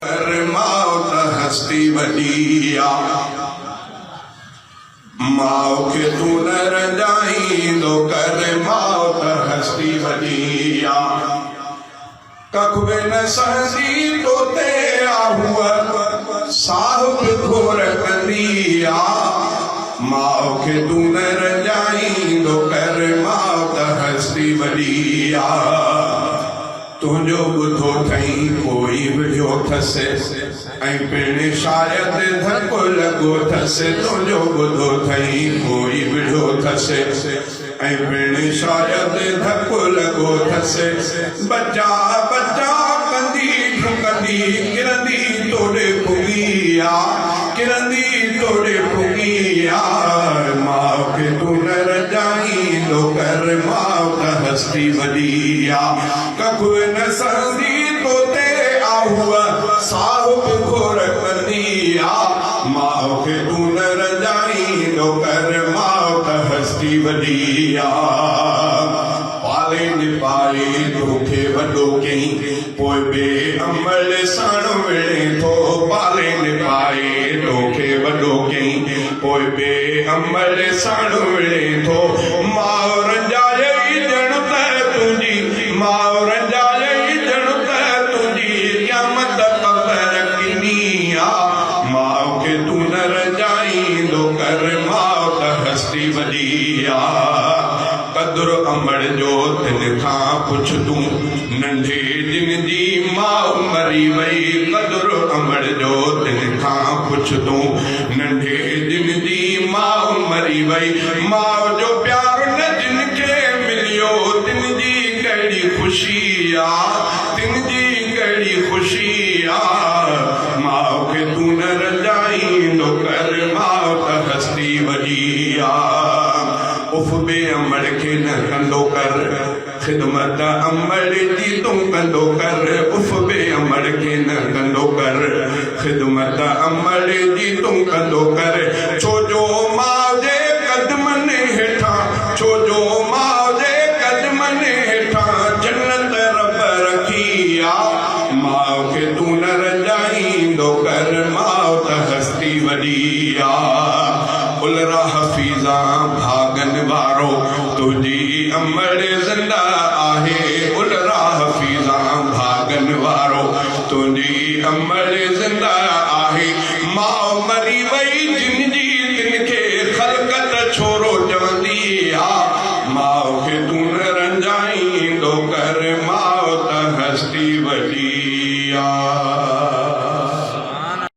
कर मौत हस्ती वडिया माओ के तू न रजाई दो कर मौत हस्ती वडिया कखबे न सहसी तोते आहुआ साहब घोर कंदिया माओ के तू न रजाई दो कर मौत हस्ती वडिया तुझो बुधो थई कोई विढ़ियो थसे ऐं पिण शायद धको लगो थसे तुझो बुधो थई कोई विढ़ियो थसे ऐं पिण शायद धको लगो थसे बचा बचा कंदी ठुकंदी किरंदी तोड़े पुगिया किरंदी तोड़े पुगिया मां के तू न रजाई दो कर मौत हस्ती वडिया कखु न सहसी तोते आहुआ साहब घोर कंदिया मां के तू न रजाई दो कर मौत हस्ती वडिया पाले निपाले तोखे वॾो कई पोइ बे अमल साण विणे थो पाले निपाए तोखे वॾो कई पोइ बे अमल साण विणे थो माउ रंजाए ॼण त तुंहिंजी माउ रंजाए ॼण त तुंहिंजी क़यामत क़बर किनी आहे माउ खे तू न रंजाईंदो कर मौत हस्ती वॾी आहे कदुर अमड़ जो तिन खां पुछ तूं नंढे दिन जी माउ मरी वई कदुर अमड़ जो तिन खां पुछ तूं नंढे दिन जी माउ मरी वई माउ जो प्यार न जिन खे मिलियो तिन जी कहिड़ी ख़ुशी आहे तिन जी कहिड़ी ख़ुशी आहे माउ खे तू न रजाईंदो कर मौत हस्ती वॾी आहे उफ बे अमड़ के न कंदो कर खिदमत अमड़ जी तू कंदो कर उफ बे अमड़ के न कंदो कर खिदमत अमड़ जी तू कंदो कर छो जो माउ जे कदमन हेठा छो जो माउ जे कदमन हेठा जन्नत रब रखी आहे माउ के तू न रजाईंदो कर मौत हस्ती वॾी आहे उलरा हफीज़ा भागन वारो तुझी अमड़ ज़िंदा आहे उलरा हफीज़ा भागन वारो तुझी अमड़ ज़िंदा आहे माउ मरी